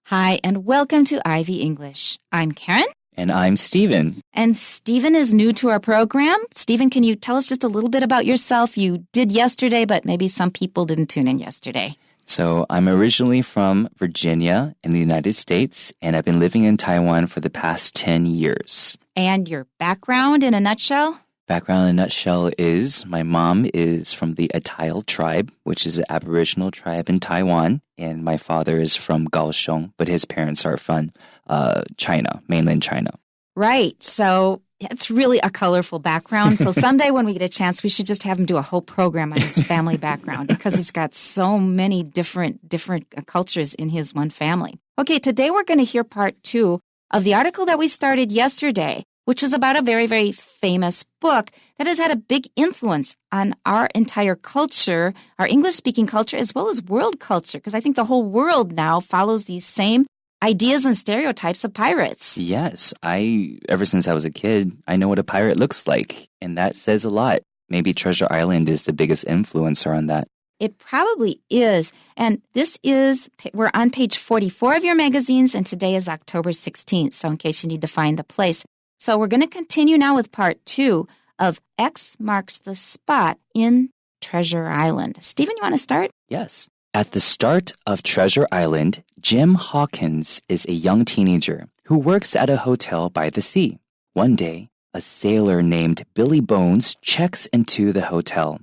Hi, and welcome to Ivy English. I'm Karen. And I'm Steven. And Steven is new to our program. Steven, can you tell us just a little bit about yourself? You did yesterday, but maybe some people didn't tune in yesterday. So I'm originally from Virginia in the United States, and I've been living in Taiwan for the past 10 years. And your background in a nutshell? Background in a nutshell is my mom is from the Atayal tribe, which is an Aboriginal tribe in Taiwan, and my father is from Kaohsiung, but his parents are from China, mainland China. Right. So it's really a colorful background. So someday when we get a chance, we should just have him do a whole program on his family background because he's got so many different cultures in his one family. Okay, today we're going to hear part 2 of the article that we started yesterday, which was about a very, very famous book that has had a big influence on our entire culture, our English-speaking culture, as well as world culture, because I think the whole world now follows these same ideas and stereotypes of pirates. Yes, ever since I was a kid, I know what a pirate looks like, and that says a lot. Maybe Treasure Island is the biggest influencer on that. It probably is. And we're on page 44 of your magazines, and today is October 16th, so in case you need to find the place. So we're going to continue now with part 2 of X marks the spot in Treasure Island. Stephen, you want to start? Yes. At the start of Treasure Island, Jim Hawkins is a young teenager who works at a hotel by the sea. One day, a sailor named Billy Bones checks into the hotel.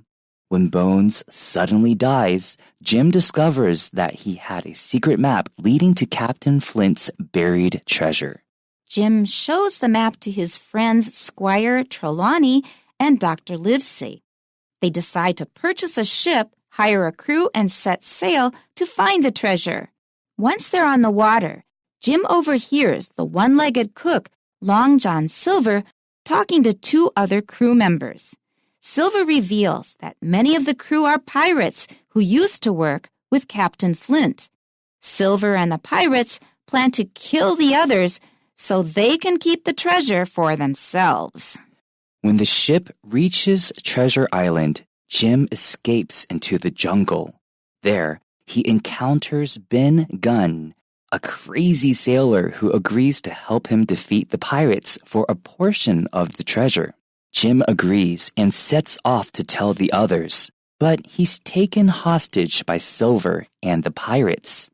When Bones suddenly dies, Jim discovers that he had a secret map leading to Captain Flint's buried treasure. Jim shows the map to his friends Squire Trelawney and Dr. Livesey. They decide to purchase a ship, hire a crew, and set sail to find the treasure. Once they're on the water, Jim overhears the one-legged cook, Long John Silver, talking to 2 other crew members. Silver reveals that many of the crew are pirates who used to work with Captain Flint. Silver and the pirates plan to kill the others so they can keep the treasure for themselves. When the ship reaches Treasure Island, Jim escapes into the jungle. There, he encounters Ben Gunn, a crazy sailor who agrees to help him defeat the pirates for a portion of the treasure. Jim agrees and sets off to tell the others, but he's taken hostage by Silver and the pirates.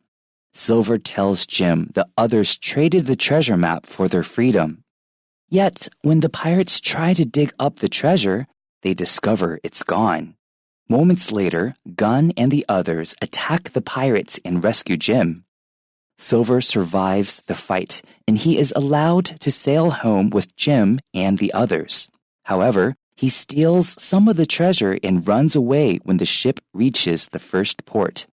Silver tells Jim the others traded the treasure map for their freedom. Yet, when the pirates try to dig up the treasure, they discover it's gone. Moments later, Gunn and the others attack the pirates and rescue Jim. Silver survives the fight, and he is allowed to sail home with Jim and the others. However, he steals some of the treasure and runs away when the ship reaches the first port.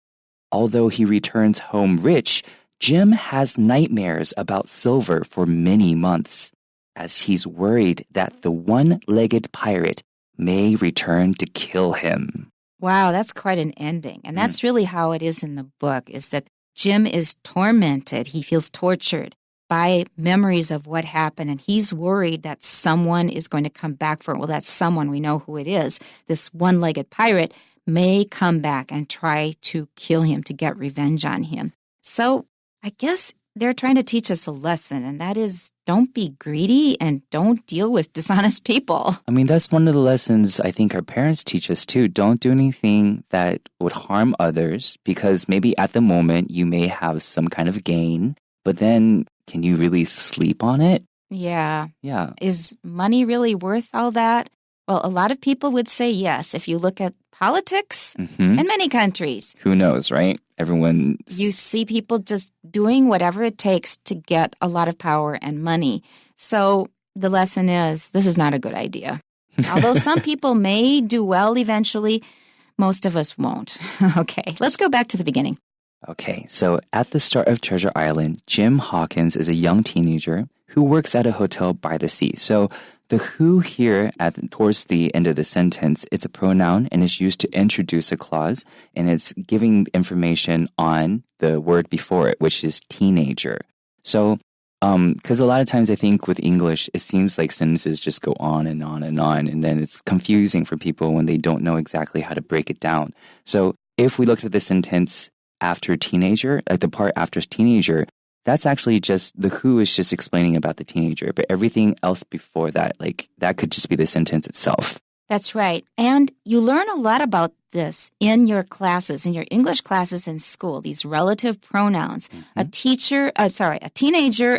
Although he returns home rich, Jim has nightmares about Silver for many months, as he's worried that the one-legged pirate may return to kill him. Wow, that's quite an ending. And that's really how it is in the book, is that Jim is tormented. He feels tortured by memories of what happened, and he's worried that someone is going to come back for it. Well, that someone, we know who it is. This one-legged pirate may come back and try to kill him, to get revenge on him. So I guess they're trying to teach us a lesson, and that is don't be greedy and don't deal with dishonest people. I mean, that's one of the lessons I think our parents teach us too. Don't do anything that would harm others, because maybe at the moment you may have some kind of gain, but then can you really sleep on it? Yeah. Yeah. Is money really worth all that? Well, a lot of people would say yes. If you look at politics in many countries. Who knows, right? You see people just doing whatever it takes to get a lot of power and money. So the lesson is, this is not a good idea. Although some people may do well eventually, most of us won't. Okay, let's go back to the beginning. Okay, so at the start of Treasure Island, Jim Hawkins is a young teenager who works at a hotel by the sea. So the who here towards the end of the sentence, it's a pronoun and is used to introduce a clause, and it's giving information on the word before it, which is teenager. So, because a lot of times I think with English, it seems like sentences just go on and on and on, and then it's confusing for people when they don't know exactly how to break it down. So if we looked at the sentence after teenager, like the part after teenager, that's actually just, the who is just explaining about the teenager, but everything else before that, like that could just be the sentence itself. That's right. And you learn a lot about this in your classes, in your English classes in school, these relative pronouns. A teenager,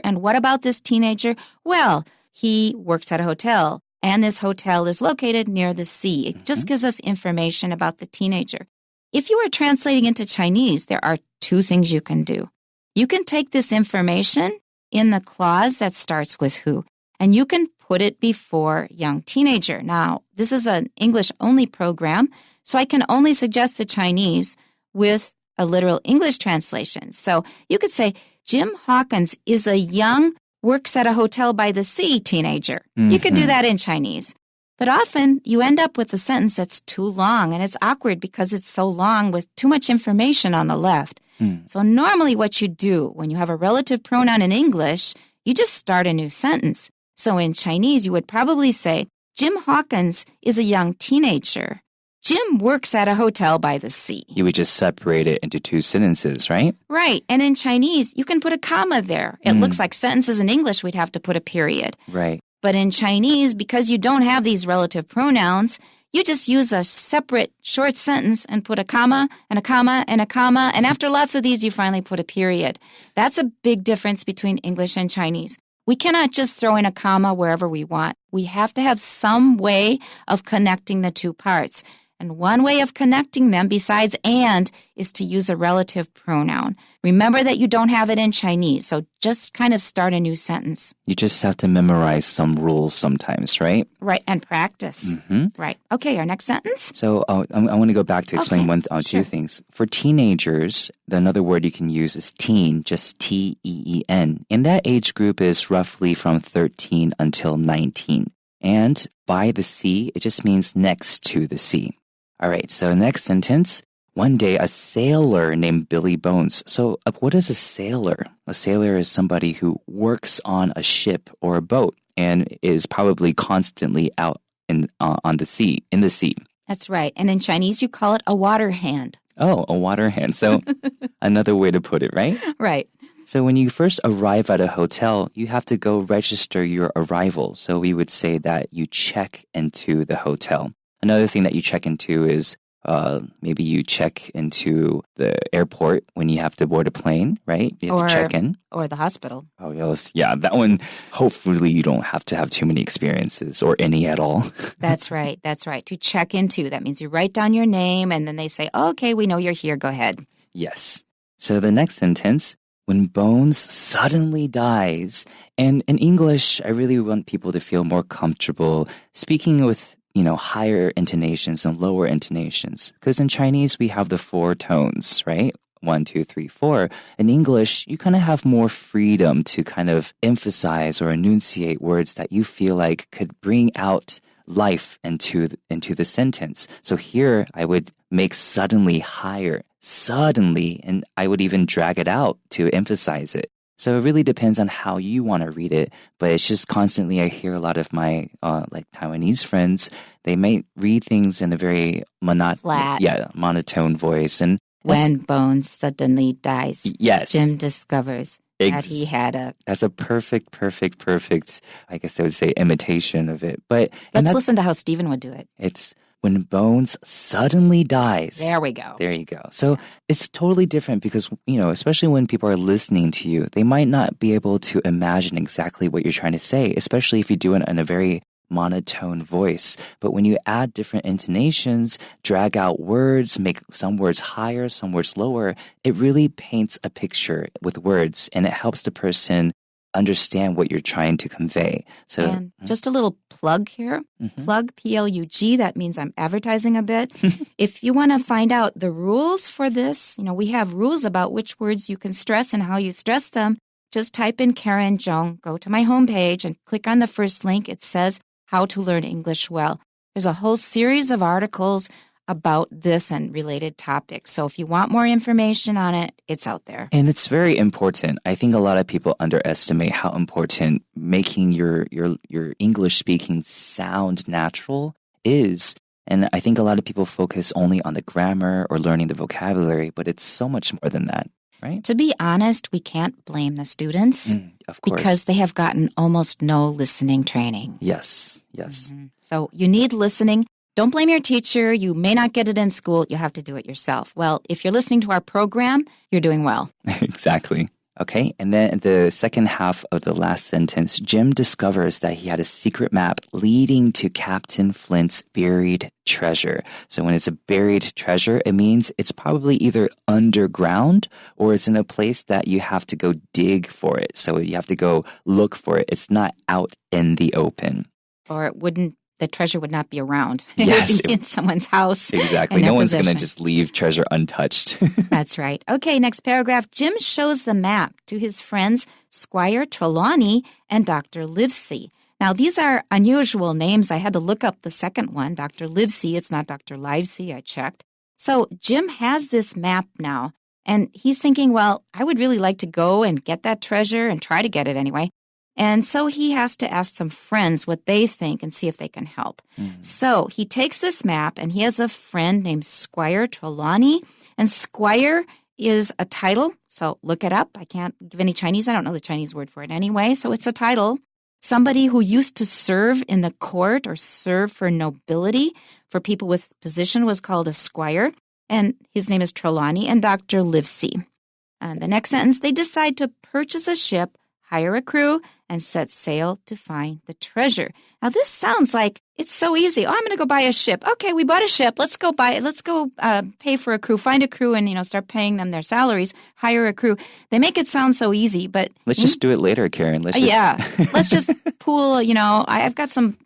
and what about this teenager? Well, he works at a hotel, and this hotel is located near the sea. It just gives us information about the teenager. If you are translating into Chinese, there are two things you can do. You can take this information in the clause that starts with who, and you can put it before young teenager. Now, this is an English-only program, so I can only suggest the Chinese with a literal English translation. So you could say, Jim Hawkins is a young, works at a hotel by the sea teenager. You could do that in Chinese. But often you end up with a sentence that's too long, and it's awkward because it's so long with too much information on the left. So normally what you do when you have a relative pronoun in English, you just start a new sentence. So in Chinese, you would probably say, Jim Hawkins is a young teenager. Jim works at a hotel by the sea. You would just separate it into two sentences, right? Right. And in Chinese, you can put a comma there. It looks like sentences in English, we'd have to put a period. Right. But in Chinese, because you don't have these relative pronouns, you just use a separate short sentence and put a comma and a comma and a comma. And after lots of these, you finally put a period. That's a big difference between English and Chinese. We cannot just throw in a comma wherever we want. We have to have some way of connecting the two parts. And one way of connecting them besides and is to use a relative pronoun. Remember that you don't have it in Chinese, so just kind of start a new sentence. You just have to memorize some rules sometimes, right? Right, and practice. Right. Okay, our next sentence? So I want to go back to explain Sure. two things. For teenagers, another word you can use is teen, just T-E-E-N. And that age group is roughly from 13 until 19. And by the sea, it just means next to the sea. All right, so next sentence. One day, a sailor named Billy Bones. So what is a sailor? A sailor is somebody who works on a ship or a boat and is probably constantly out on the sea, in the sea. That's right. And in Chinese, you call it a water hand. Oh, a water hand. So another way to put it, right? Right. So when you first arrive at a hotel, you have to go register your arrival. So we would say that you check into the hotel. Another thing that you check into is maybe you check into the airport when you have to board a plane, right? You have to check in. Or the hospital. Oh, yes. Yeah, that one, hopefully you don't have to have too many experiences or any at all. That's right. That's right. To check into, that means you write down your name and then they say, okay, we know you're here. Go ahead. Yes. So the next sentence, when Bones suddenly dies. And in English, I really want people to feel more comfortable speaking with higher intonations and lower intonations. Because in Chinese, we have the four tones, right? 1, 2, 3, 4. In English, you kind of have more freedom to kind of emphasize or enunciate words that you feel like could bring out life into the sentence. So here, I would make suddenly higher, suddenly, and I would even drag it out to emphasize it. So it really depends on how you want to read it, but it's just constantly I hear a lot of my Taiwanese friends, they might read things in a very monotone voice. And when Bones suddenly dies, yes, Jim discovers that he had a... That's a perfect, I guess I would say, imitation of it. But let's listen to how Stephen would do it. It's when Bones suddenly dies. There we go. There you go. So it's totally different because, especially when people are listening to you, they might not be able to imagine exactly what you're trying to say, especially if you do it in a very monotone voice. But when you add different intonations, drag out words, make some words higher, some words lower, it really paints a picture with words and it helps the person understand what you're trying to convey. So, and just a little plug here. Plug, P-L-U-G, that means I'm advertising a bit. If you want to find out the rules for this, we have rules about which words you can stress and how you stress them. Just type in Karen Zhong, go to my homepage and click on the first link. It says How to Learn English Well. There's a whole series of articles about this and related topics. So if you want more information on it, it's out there. And it's very important. I think a lot of people underestimate how important making your English speaking sound natural is. And I think a lot of people focus only on the grammar or learning the vocabulary, but it's so much more than that. right? To be honest, we can't blame the students of course. because they have gotten almost no listening training. Yes. So you need listening. Don't blame your teacher. You may not get it in school. You have to do it yourself. Well, if you're listening to our program, you're doing well. Exactly. Okay, and then in the second half of the last sentence, Jim discovers that he had a secret map leading to Captain Flint's buried treasure. So when it's a buried treasure, it means it's probably either underground or it's in a place that you have to go dig for it. So you have to go look for it. It's not out in the open. Or the treasure would not be around. Yes. It would be in someone's house. Exactly. No one's going to just leave treasure untouched. That's right. Okay, next paragraph. Jim shows the map to his friends Squire Trelawney and Dr. Livesey. Now, these are unusual names. I had to look up the second one, Dr. Livesey. It's not Dr. Livesey. I checked. So Jim has this map now, and he's thinking, well, I would really like to go and get that treasure and try to get it anyway. And so he has to ask some friends what they think and see if they can help. So he takes this map, and he has a friend named Squire Trelawney. And Squire is a title, so look it up. I can't give any Chinese. I don't know the Chinese word for it anyway. So it's a title. Somebody who used to serve in the court or serve for nobility for people with position was called a squire. And his name is Trelawney and Dr. Livesey. And the next sentence, they decide to purchase a ship, hire a crew, and set sail to find the treasure. Now, this sounds like it's so easy. Oh, I'm going to go buy a ship. Okay, we bought a ship. Let's go buy it. Let's go pay for a crew, find a crew, and start paying them their salaries, hire a crew. They make it sound so easy, but let's just do it later, Karen. Let's just pool. I've got some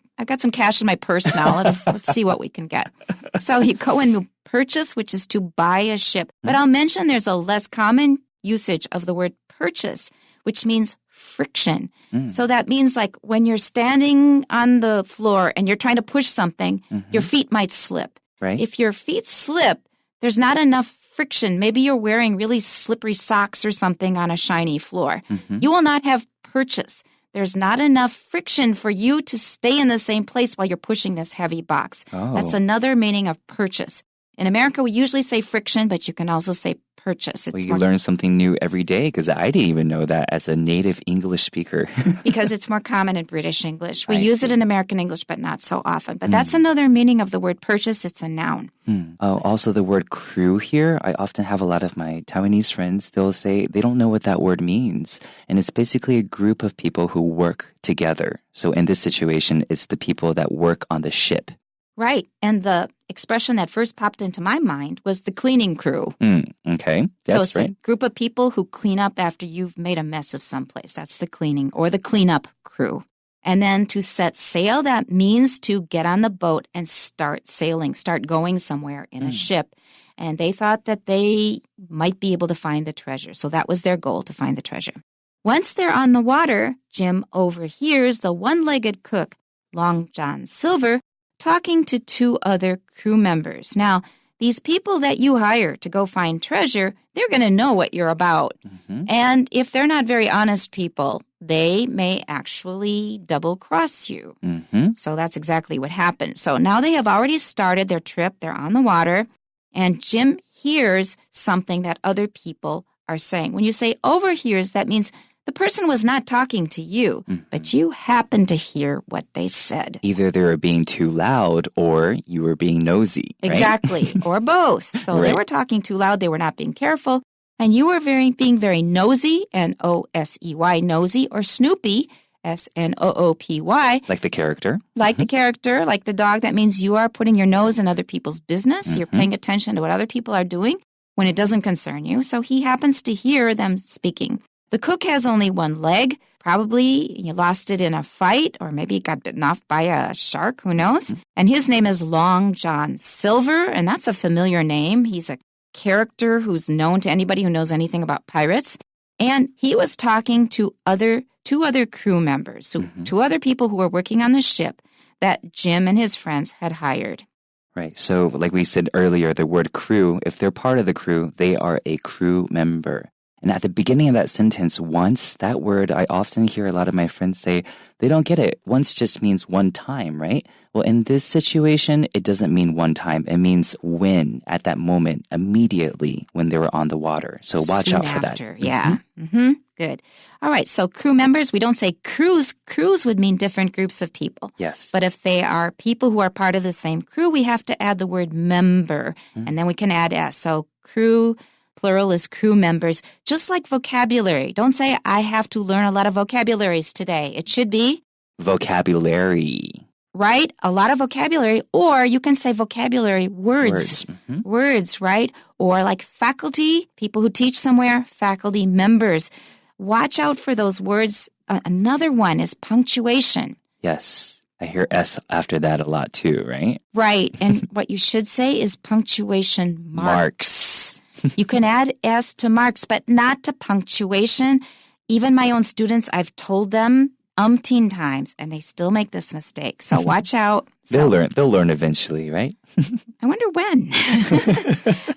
cash in my purse now. Let's see what we can get. So you go and purchase, which is to buy a ship. But I'll mention there's a less common usage of the word purchase, which means friction. So that means like when you're standing on the floor and you're trying to push something, your feet might slip. Right. If your feet slip, there's not enough friction. Maybe you're wearing really slippery socks or something on a shiny floor. You will not have purchase. There's not enough friction for you to stay in the same place while you're pushing this heavy box. That's another meaning of purchase. In America, we usually say friction, but you can also say purchase. Well, you learn something new every day because I didn't even know that as a native English speaker. Because it's more common in British English. We use it in American English, but not so often. But that's another meaning of the word purchase. It's a noun. Also, the word crew here, I often have a lot of my Taiwanese friends, they'll say they don't know what that word means. And it's basically a group of people who work together. So in this situation, it's the people that work on the ship. Right. And the expression that first popped into my mind was the cleaning crew. Okay. So it's a group of people who clean up after you've made a mess of someplace. That's the cleaning or the cleanup crew. And then to set sail, that means to get on the boat and start sailing, start going somewhere in a ship. And they thought that they might be able to find the treasure. So that was their goal, to find the treasure. Once they're on the water, Jim overhears the one-legged cook, Long John Silver, talking to two other crew members. Now, these people that you hire to go find treasure, they're going to know what you're about. And if they're not very honest people, they may actually double-cross you. So that's exactly what happened. So now they have already started their trip. They're on the water. And Jim hears something that other people are saying. When you say overhears, that means the person was not talking to you, but you happened to hear what they said. Either they were being too loud or you were being nosy. Right? Exactly, or both. So they were talking too loud, they were not being careful, and you were being very nosy, N-O-S-E-Y, nosy, or snoopy, S-N-O-O-P-Y. Like the character. Like the character, like the dog. That means you are putting your nose in other people's business. You're paying attention to what other people are doing when it doesn't concern you. So he happens to hear them speaking. The cook has only one leg. Probably you lost it in a fight, or maybe got bitten off by a shark, who knows? And his name is Long John Silver, and that's a familiar name. He's a character who's known to anybody who knows anything about pirates. And he was talking to two other crew members, so two other people who were working on the ship that Jim and his friends had hired. Right. So like we said earlier, the word crew, if they're part of the crew, they are a crew member. And at the beginning of that sentence, once, that word, I often hear a lot of my friends say, they don't get it. Once just means one time, right? Well, in this situation, it doesn't mean one time. It means when, at that moment, immediately when they were on the water. So watch Soon out for after, that. Yeah. Good. All right. So crew members, we don't say crews. Crews would mean different groups of people. Yes. But if they are people who are part of the same crew, we have to add the word member. And then we can add S. So crew, plural is crew members. Just like vocabulary. Don't say, I have to learn a lot of vocabularies today. It should be vocabulary. Right? A lot of vocabulary. Or you can say vocabulary, words. Words, right? Or like faculty, people who teach somewhere, faculty members. Watch out for those words. Another one is punctuation. Yes. I hear S after that a lot too, right? Right. And what you should say is punctuation marks. You can add S to marks, but not to punctuation. Even my own students, I've told them umpteen times, and they still make this mistake. So watch out. They'll learn eventually, right? I wonder when.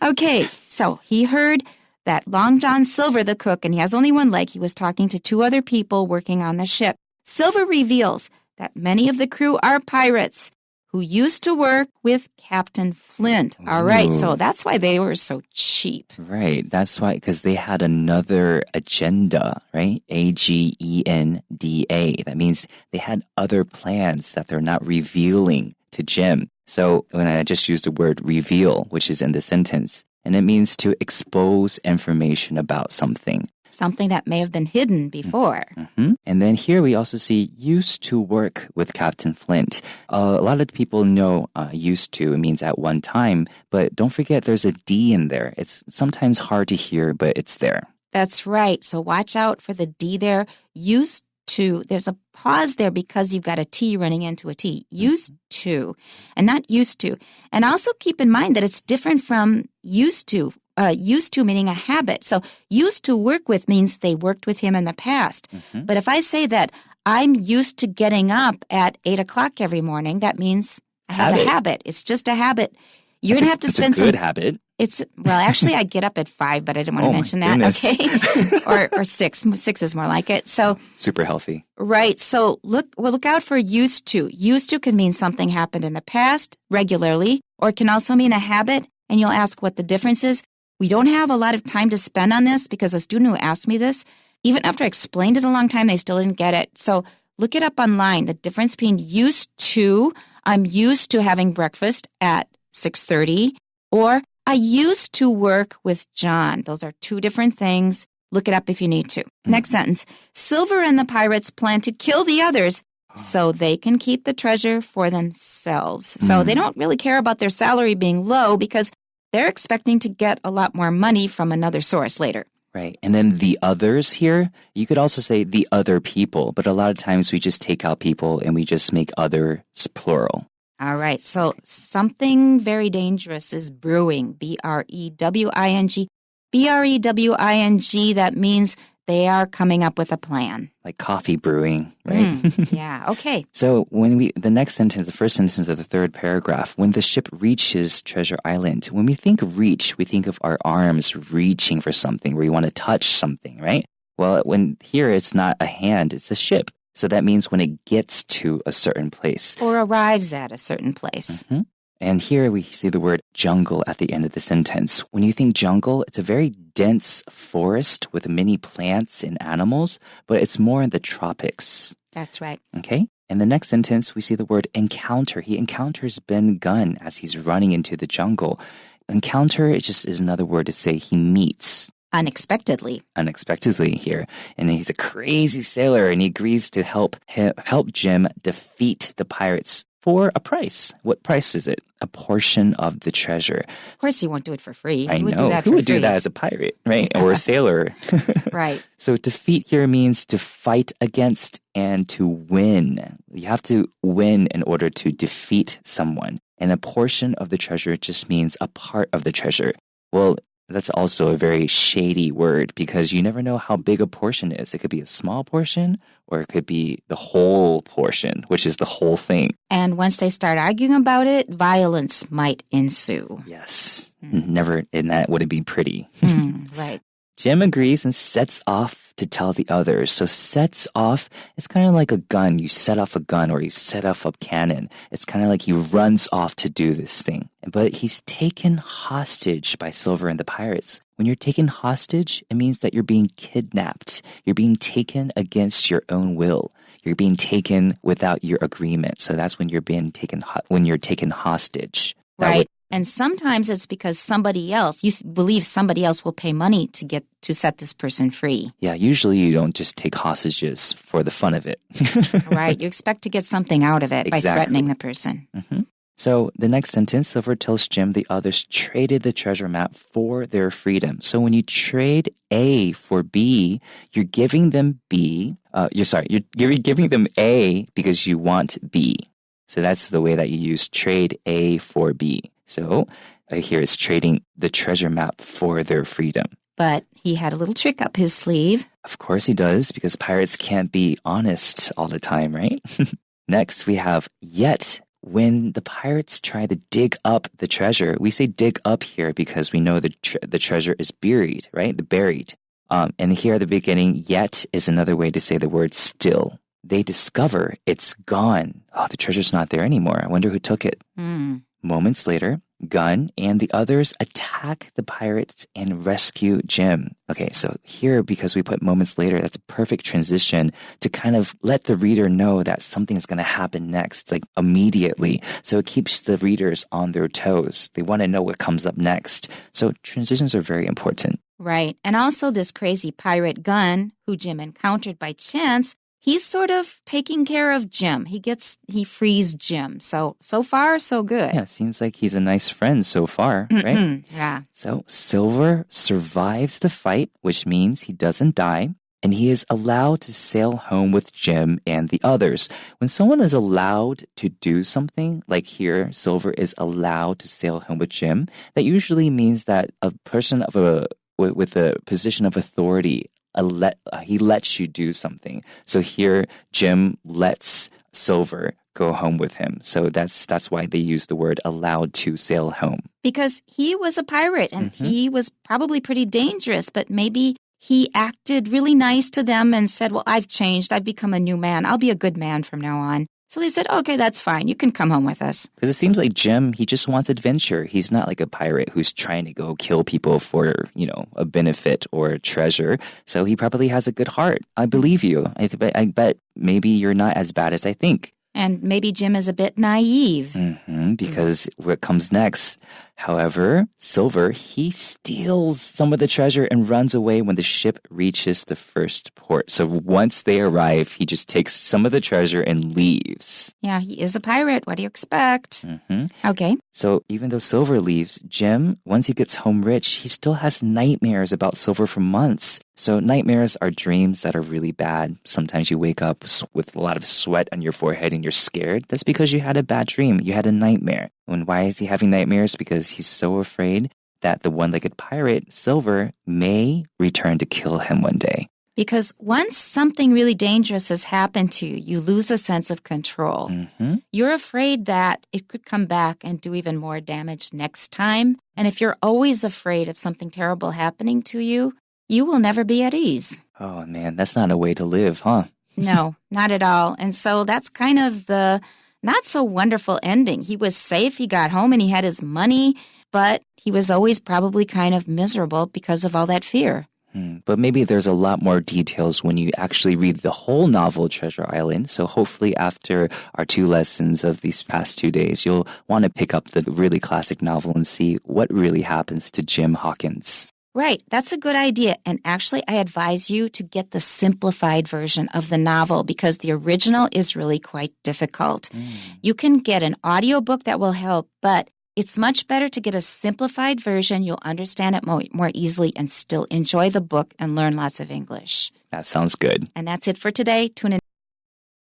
Okay, so he heard that Long John Silver, the cook, and he has only one leg, he was talking to two other people working on the ship. Silver reveals that many of the crew are pirates who used to work with Captain Flint. All right, so that's why they were so cheap. Right, that's why, because they had another agenda, right? agenda. That means they had other plans that they're not revealing to Jim. So when I just used the word reveal, which is in the sentence, and it means to expose information about something. Something that may have been hidden before. And then here we also see used to work with Captain Flint. A lot of people know used to, it means at one time, but don't forget there's a D in there. It's sometimes hard to hear, but it's there. That's right. So watch out for the D there. Used to, there's a pause there because you've got a T running into a T. Used to, and not used to. And also keep in mind that it's different from used to. Used to meaning a habit. So used to work with means they worked with him in the past. But if I say that I'm used to getting up at 8 o'clock every morning, that means I have a habit. It's just a habit. You're going to have to spend some... It's a good habit. Well, actually, I get up at 5, but I didn't want to mention that. Goodness. Okay. or 6. 6 is more like it. So super healthy. Right. So look out for used to. Used to can mean something happened in the past regularly, or it can also mean a habit. And you'll ask what the difference is. We don't have a lot of time to spend on this because a student who asked me this, even after I explained it a long time, they still didn't get it. So look it up online. The difference between used to, I'm used to having breakfast at 6:30, or I used to work with John. Those are two different things. Look it up if you need to. Next sentence. Silver and the pirates plan to kill the others so they can keep the treasure for themselves. So they don't really care about their salary being low because they're expecting to get a lot more money from another source later. Right. And then the others here, you could also say the other people, but a lot of times we just take out people and we just make others plural. All right. So something very dangerous is brewing, B-R-E-W-I-G. B-R-E-W-I-G, that means they are coming up with a plan. Like coffee brewing, right? Yeah, okay. So when the next sentence, the first sentence of the third paragraph, when the ship reaches Treasure Island, when we think reach, we think of our arms reaching for something, where you want to touch something, right? Well, when here it's not a hand, it's a ship. So that means when it gets to a certain place. Or arrives at a certain place. And here we see the word jungle at the end of the sentence. When you think jungle, it's a very dense forest with many plants and animals, but it's more in the tropics. That's right. Okay? In the next sentence, we see the word encounter. He encounters Ben Gunn as he's running into the jungle. Encounter, it just is another word to say he meets. Unexpectedly here. And he's a crazy sailor, and he agrees to help Jim defeat the pirates for a price. What price is it? A portion of the treasure. Of course, he won't do it for free. I know. Who would do that as a pirate, right? Or a sailor. Right. So defeat here means to fight against and to win. You have to win in order to defeat someone. And a portion of the treasure just means a part of the treasure. Well, that's also a very shady word because you never know how big a portion is. It could be a small portion or it could be the whole portion, which is the whole thing. And once they start arguing about it, violence might ensue. Yes. Never, and that wouldn't be pretty. Right. Jim agrees and sets off to tell the others. So sets off, it's kind of like a gun. You set off a gun or you set off a cannon. It's kind of like he runs off to do this thing. But he's taken hostage by Silver and the pirates. When you're taken hostage, it means that you're being kidnapped. You're being taken against your own will. You're being taken without your agreement. So that's when you're being taken hostage. Right. And sometimes it's because you believe somebody else will pay money to set this person free. Yeah, usually you don't just take hostages for the fun of it. Right. You expect to get something out of it by threatening the person. Mm-hmm. So the next sentence, Silver tells Jim the others traded the treasure map for their freedom. So when you trade A for B, you're giving them you're giving them A because you want B. So that's the way that you use trade A for B. So here is trading the treasure map for their freedom. But he had a little trick up his sleeve. Of course he does, because pirates can't be honest all the time, right? Next, we have yet. When the pirates try to dig up the treasure, we say dig up here because we know the treasure is buried, right? Buried. And here at the beginning, yet is another way to say the word still. They discover it's gone. Oh, the treasure's not there anymore. I wonder who took it. Moments later, Gunn and the others attack the pirates and rescue Jim. Okay, so here, because we put moments later, that's a perfect transition to kind of let the reader know that something's going to happen next, like immediately. So it keeps the readers on their toes. They want to know what comes up next. So transitions are very important. Right. And also this crazy pirate Gunn, who Jim encountered by chance, he's sort of taking care of Jim. He frees Jim. So far, so good. Yeah, seems like he's a nice friend so far, right? Yeah. So Silver survives the fight, which means he doesn't die, and he is allowed to sail home with Jim and the others. When someone is allowed to do something, like here, Silver is allowed to sail home with Jim, that usually means that a person with a position of authority he lets you do something. So here, Jim lets Silver go home with him. So that's why they use the word allowed to sail home. Because he was a pirate and he was probably pretty dangerous, but maybe he acted really nice to them and said, well, I've changed. I've become a new man. I'll be a good man from now on. So they said, okay, that's fine. You can come home with us. Because it seems like Jim, he just wants adventure. He's not like a pirate who's trying to go kill people for, a benefit or a treasure. So he probably has a good heart. I believe you. I bet maybe you're not as bad as I think. And maybe Jim is a bit naive. Because what comes next? However, Silver, he steals some of the treasure and runs away when the ship reaches the first port. So once they arrive, he just takes some of the treasure and leaves. Yeah, he is a pirate. What do you expect? Okay. So even though Silver leaves, Jim, once he gets home rich, he still has nightmares about Silver for months. So nightmares are dreams that are really bad. Sometimes you wake up with a lot of sweat on your forehead and you're scared. That's because you had a bad dream. You had a nightmare. And why is he having nightmares? Because he's so afraid that the one-legged pirate, Silver, may return to kill him one day. Because once something really dangerous has happened to you, you lose a sense of control. You're afraid that it could come back and do even more damage next time. And if you're always afraid of something terrible happening to you, you will never be at ease. Oh, man, that's not a way to live, huh? No, not at all. And so that's kind of the not so wonderful ending. He was safe, he got home, and he had his money, but he was always probably kind of miserable because of all that fear. But maybe there's a lot more details when you actually read the whole novel, Treasure Island. So hopefully after our 2 lessons of these past 2 days, you'll want to pick up the really classic novel and see what really happens to Jim Hawkins. Right. That's a good idea. And actually, I advise you to get the simplified version of the novel because the original is really quite difficult. You can get an audiobook that will help, but it's much better to get a simplified version. You'll understand it more easily and still enjoy the book and learn lots of English. That sounds good. And that's it for today. Tune in.